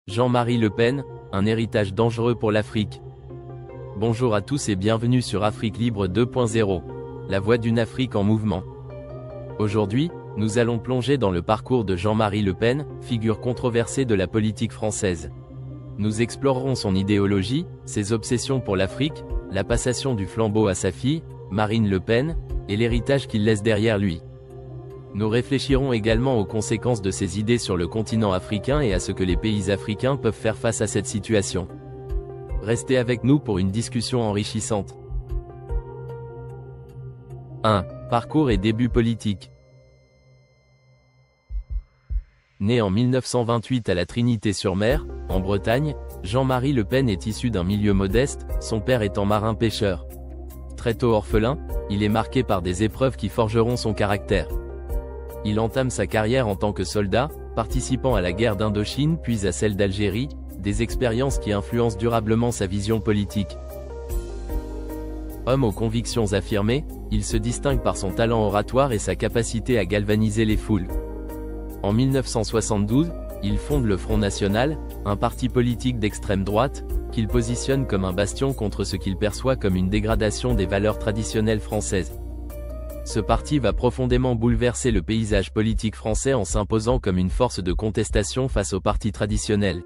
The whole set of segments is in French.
Jean-Marie Le Pen, un héritage dangereux pour l'Afrique. Bonjour à tous et bienvenue sur Afrique Libre 2.0, la voix d'une Afrique en mouvement. Aujourd'hui, nous allons plonger dans le parcours de Jean-Marie Le Pen, figure controversée de la politique française. Nous explorerons son idéologie, ses obsessions pour l'Afrique, la passation du flambeau à sa fille, Marine Le Pen, et l'héritage qu'il laisse derrière lui. Nous réfléchirons également aux conséquences de ces idées sur le continent africain et à ce que les pays africains peuvent faire face à cette situation. Restez avec nous pour une discussion enrichissante. 1. Parcours et débuts politiques. Né en 1928 à la Trinité-sur-Mer, en Bretagne, Jean-Marie Le Pen est issu d'un milieu modeste, son père étant marin-pêcheur. Très tôt orphelin, il est marqué par des épreuves qui forgeront son caractère. Il entame sa carrière en tant que soldat, participant à la guerre d'Indochine puis à celle d'Algérie, des expériences qui influencent durablement sa vision politique. Homme aux convictions affirmées, il se distingue par son talent oratoire et sa capacité à galvaniser les foules. En 1972, il fonde le Front National, un parti politique d'extrême droite, qu'il positionne comme un bastion contre ce qu'il perçoit comme une dégradation des valeurs traditionnelles françaises. Ce parti va profondément bouleverser le paysage politique français en s'imposant comme une force de contestation face aux partis traditionnels.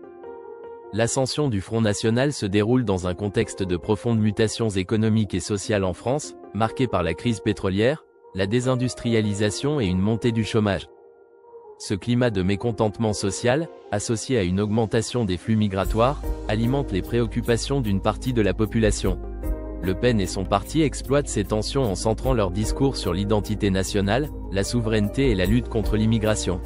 L'ascension du Front National se déroule dans un contexte de profondes mutations économiques et sociales en France, marqué par la crise pétrolière, la désindustrialisation et une montée du chômage. Ce climat de mécontentement social, associé à une augmentation des flux migratoires, alimente les préoccupations d'une partie de la population. Le Pen et son parti exploitent ces tensions en centrant leur discours sur l'identité nationale, la souveraineté et la lutte contre l'immigration.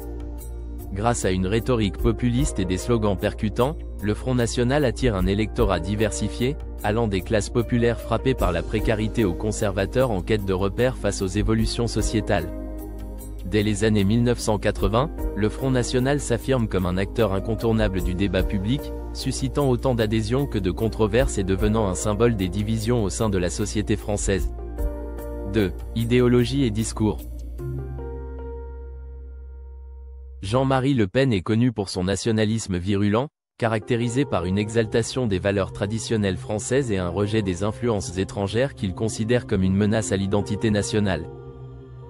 Grâce à une rhétorique populiste et des slogans percutants, le Front National attire un électorat diversifié, allant des classes populaires frappées par la précarité aux conservateurs en quête de repères face aux évolutions sociétales. Dès les années 1980, le Front National s'affirme comme un acteur incontournable du débat public, suscitant autant d'adhésions que de controverses et devenant un symbole des divisions au sein de la société française. 2. Idéologie et discours. Jean-Marie Le Pen est connu pour son nationalisme virulent, caractérisé par une exaltation des valeurs traditionnelles françaises et un rejet des influences étrangères qu'il considère comme une menace à l'identité nationale.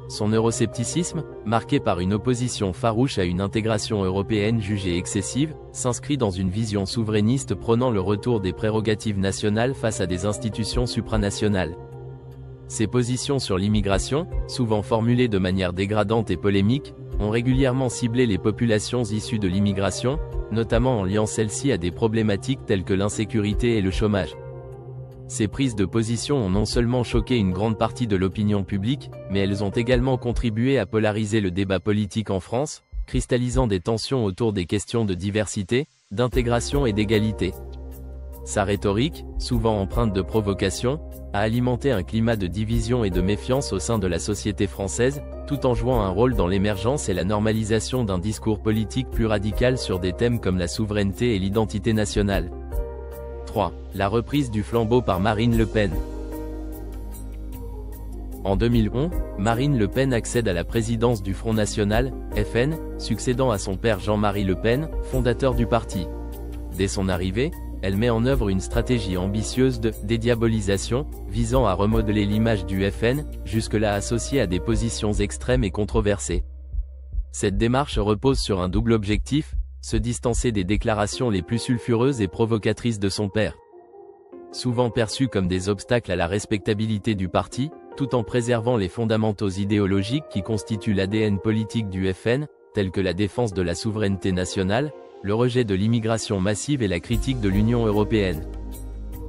Son euroscepticisme, marqué par une opposition farouche à une intégration européenne jugée excessive, s'inscrit dans une vision souverainiste prônant le retour des prérogatives nationales face à des institutions supranationales. Ses positions sur l'immigration, souvent formulées de manière dégradante et polémique, ont régulièrement ciblé les populations issues de l'immigration, notamment en liant celle-ci à des problématiques telles que l'insécurité et le chômage. Ces prises de position ont non seulement choqué une grande partie de l'opinion publique, mais elles ont également contribué à polariser le débat politique en France, cristallisant des tensions autour des questions de diversité, d'intégration et d'égalité. Sa rhétorique, souvent empreinte de provocation, a alimenté un climat de division et de méfiance au sein de la société française, tout en jouant un rôle dans l'émergence et la normalisation d'un discours politique plus radical sur des thèmes comme la souveraineté et l'identité nationale. 3. La reprise du flambeau par Marine Le Pen. En 2011, Marine Le Pen accède à la présidence du Front National, FN, succédant à son père Jean-Marie Le Pen, fondateur du parti. Dès son arrivée, elle met en œuvre une stratégie ambitieuse de dédiabolisation, visant à remodeler l'image du FN, jusque-là associée à des positions extrêmes et controversées. Cette démarche repose sur un double objectif: se distancer des déclarations les plus sulfureuses et provocatrices de son père. Souvent perçues comme des obstacles à la respectabilité du parti, tout en préservant les fondamentaux idéologiques qui constituent l'ADN politique du FN, tels que la défense de la souveraineté nationale, le rejet de l'immigration massive et la critique de l'Union européenne.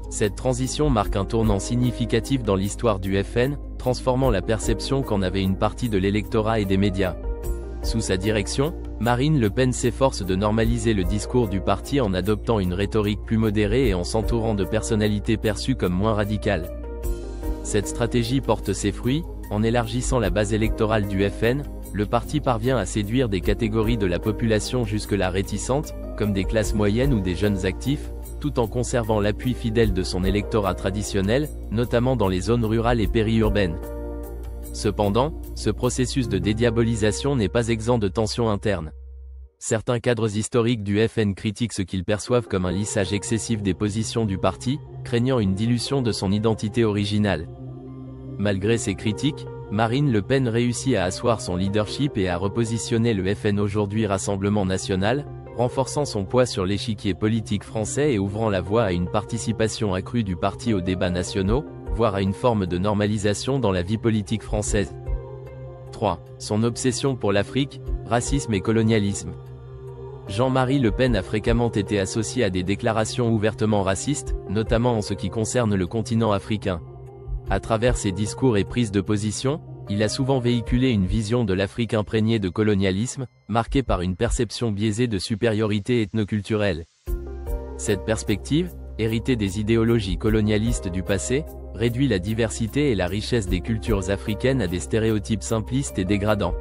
Cette transition marque un tournant significatif dans l'histoire du FN, transformant la perception qu'en avait une partie de l'électorat et des médias. Sous sa direction, Marine Le Pen s'efforce de normaliser le discours du parti en adoptant une rhétorique plus modérée et en s'entourant de personnalités perçues comme moins radicales. Cette stratégie porte ses fruits, en élargissant la base électorale du FN, le parti parvient à séduire des catégories de la population jusque-là réticentes, comme des classes moyennes ou des jeunes actifs, tout en conservant l'appui fidèle de son électorat traditionnel, notamment dans les zones rurales et périurbaines. Cependant, ce processus de dédiabolisation n'est pas exempt de tensions internes. certains cadres historiques du FN critiquent ce qu'ils perçoivent comme un lissage excessif des positions du parti, craignant une dilution de son identité originale. Malgré ces critiques, Marine Le Pen réussit à asseoir son leadership et à repositionner le FN aujourd'hui Rassemblement National, renforçant son poids sur l'échiquier politique français et ouvrant la voie à une participation accrue du parti aux débats nationaux, voire à une forme de normalisation dans la vie politique française. 3. Son obsession pour l'Afrique, racisme et colonialisme. Jean-Marie Le Pen a fréquemment été associé à des déclarations ouvertement racistes, notamment en ce qui concerne le continent africain. À travers ses discours et prises de position, il a souvent véhiculé une vision de l'Afrique imprégnée de colonialisme, marquée par une perception biaisée de supériorité ethnoculturelle. Cette perspective, héritée des idéologies colonialistes du passé, réduit la diversité et la richesse des cultures africaines à des stéréotypes simplistes et dégradants.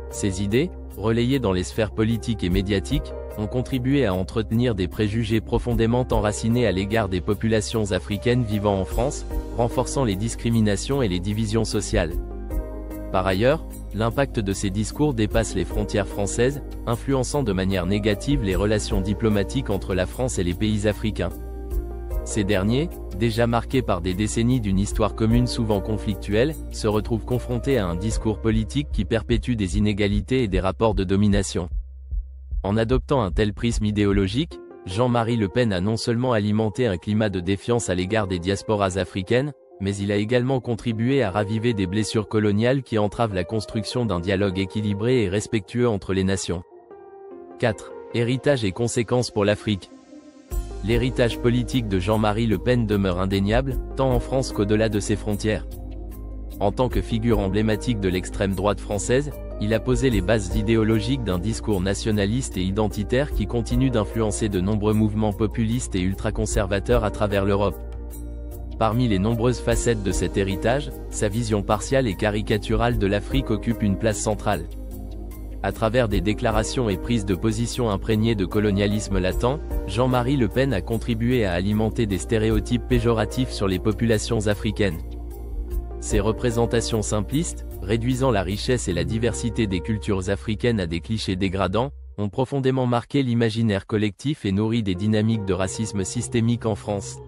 Ces idées, relayées dans les sphères politiques et médiatiques, ont contribué à entretenir des préjugés profondément enracinés à l'égard des populations africaines vivant en France, renforçant les discriminations et les divisions sociales. Par ailleurs, l'impact de ces discours dépasse les frontières françaises, influençant de manière négative les relations diplomatiques entre la France et les pays africains. Ces derniers, déjà marqués par des décennies d'une histoire commune souvent conflictuelle, se retrouvent confrontés à un discours politique qui perpétue des inégalités et des rapports de domination. En adoptant un tel prisme idéologique, Jean-Marie Le Pen a non seulement alimenté un climat de défiance à l'égard des diasporas africaines, mais il a également contribué à raviver des blessures coloniales qui entravent la construction d'un dialogue équilibré et respectueux entre les nations. 4. Héritage et conséquences pour l'Afrique. L'héritage politique de Jean-Marie Le Pen demeure indéniable, tant en France qu'au-delà de ses frontières. En tant que figure emblématique de l'extrême droite française, il a posé les bases idéologiques d'un discours nationaliste et identitaire qui continue d'influencer de nombreux mouvements populistes et ultraconservateurs à travers l'Europe. Parmi les nombreuses facettes de cet héritage, sa vision partiale et caricaturale de l'Afrique occupe une place centrale. À travers des déclarations et prises de position imprégnées de colonialisme latent, Jean-Marie Le Pen a contribué à alimenter des stéréotypes péjoratifs sur les populations africaines. Ces représentations simplistes, réduisant la richesse et la diversité des cultures africaines à des clichés dégradants, ont profondément marqué l'imaginaire collectif et nourri des dynamiques de racisme systémique en France.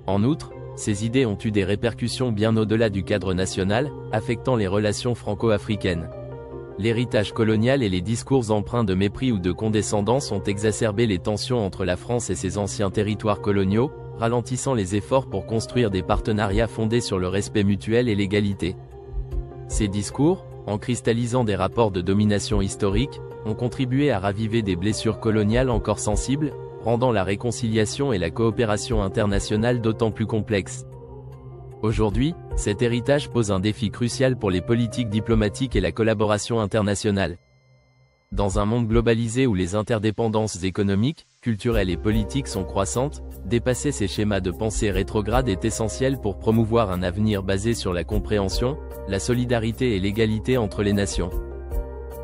En outre, ces idées ont eu des répercussions bien au-delà du cadre national, affectant les relations franco-africaines. L'héritage colonial et les discours empreints de mépris ou de condescendance ont exacerbé les tensions entre la France et ses anciens territoires coloniaux, ralentissant les efforts pour construire des partenariats fondés sur le respect mutuel et l'égalité. Ces discours, en cristallisant des rapports de domination historique, ont contribué à raviver des blessures coloniales encore sensibles, rendant la réconciliation et la coopération internationale d'autant plus complexes. Aujourd'hui, cet héritage pose un défi crucial pour les politiques diplomatiques et la collaboration internationale. Dans un monde globalisé où les interdépendances économiques, culturelles et politiques sont croissantes, dépasser ces schémas de pensée rétrograde est essentiel pour promouvoir un avenir basé sur la compréhension, la solidarité et l'égalité entre les nations.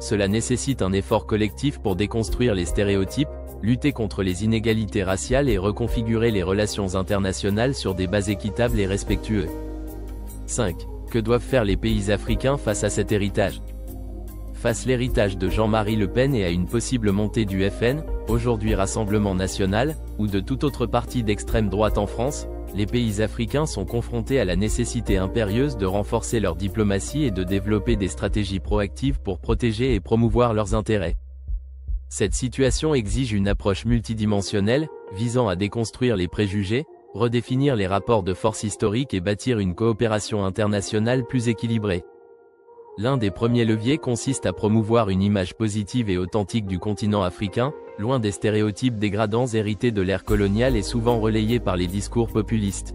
Cela nécessite un effort collectif pour déconstruire les stéréotypes, lutter contre les inégalités raciales et reconfigurer les relations internationales sur des bases équitables et respectueuses. 5. Que doivent faire les pays africains face à cet héritage? Face à l'héritage de Jean-Marie Le Pen et à une possible montée du FN, aujourd'hui Rassemblement National, ou de toute autre parti d'extrême droite en France, les pays africains sont confrontés à la nécessité impérieuse de renforcer leur diplomatie et de développer des stratégies proactives pour protéger et promouvoir leurs intérêts. Cette situation exige une approche multidimensionnelle, visant à déconstruire les préjugés, redéfinir les rapports de force historiques et bâtir une coopération internationale plus équilibrée. L'un des premiers leviers consiste à promouvoir une image positive et authentique du continent africain, loin des stéréotypes dégradants hérités de l'ère coloniale et souvent relayés par les discours populistes.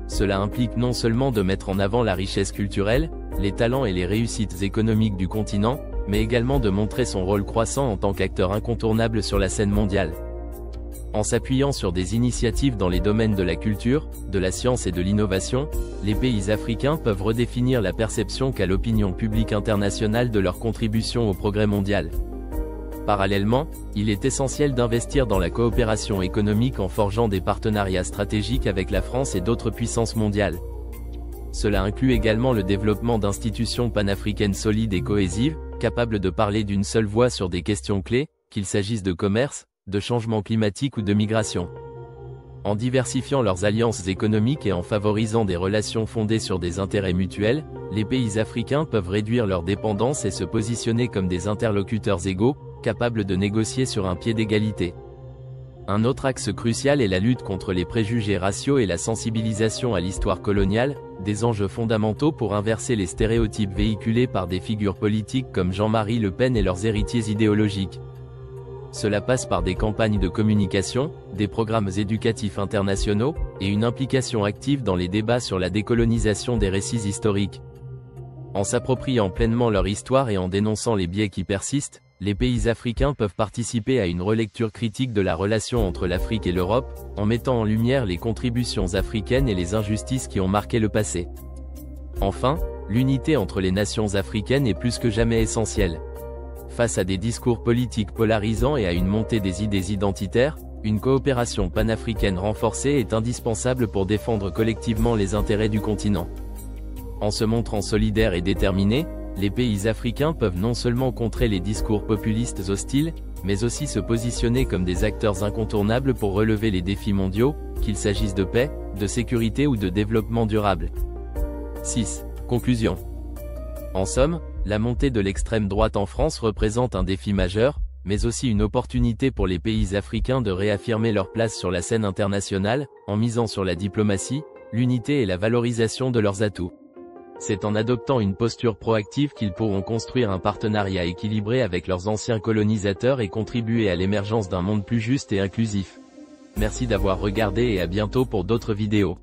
Cela implique non seulement de mettre en avant la richesse culturelle, les talents et les réussites économiques du continent, mais également de montrer son rôle croissant en tant qu'acteur incontournable sur la scène mondiale. En s'appuyant sur des initiatives dans les domaines de la culture, de la science et de l'innovation, les pays africains peuvent redéfinir la perception qu'a l'opinion publique internationale de leur contribution au progrès mondial. Parallèlement, il est essentiel d'investir dans la coopération économique en forgeant des partenariats stratégiques avec la France et d'autres puissances mondiales. Cela inclut également le développement d'institutions panafricaines solides et cohésives, capables de parler d'une seule voix sur des questions clés, qu'il s'agisse de commerce, de changement climatique ou de migration. En diversifiant leurs alliances économiques et en favorisant des relations fondées sur des intérêts mutuels, les pays africains peuvent réduire leur dépendance et se positionner comme des interlocuteurs égaux, capables de négocier sur un pied d'égalité. Un autre axe crucial est la lutte contre les préjugés raciaux et la sensibilisation à l'histoire coloniale, des enjeux fondamentaux pour inverser les stéréotypes véhiculés par des figures politiques comme Jean-Marie Le Pen et leurs héritiers idéologiques. Cela passe par des campagnes de communication, des programmes éducatifs internationaux, et une implication active dans les débats sur la décolonisation des récits historiques. En s'appropriant pleinement leur histoire et en dénonçant les biais qui persistent, les pays africains peuvent participer à une relecture critique de la relation entre l'Afrique et l'Europe, en mettant en lumière les contributions africaines et les injustices qui ont marqué le passé. Enfin, l'unité entre les nations africaines est plus que jamais essentielle. Face à des discours politiques polarisants et à une montée des idées identitaires, une coopération panafricaine renforcée est indispensable pour défendre collectivement les intérêts du continent. En se montrant solidaires et déterminés, les pays africains peuvent non seulement contrer les discours populistes hostiles, mais aussi se positionner comme des acteurs incontournables pour relever les défis mondiaux, qu'il s'agisse de paix, de sécurité ou de développement durable. 6. Conclusion. En somme, la montée de l'extrême droite en France représente un défi majeur, mais aussi une opportunité pour les pays africains de réaffirmer leur place sur la scène internationale, en misant sur la diplomatie, l'unité et la valorisation de leurs atouts. C'est en adoptant une posture proactive qu'ils pourront construire un partenariat équilibré avec leurs anciens colonisateurs et contribuer à l'émergence d'un monde plus juste et inclusif. Merci d'avoir regardé et à bientôt pour d'autres vidéos.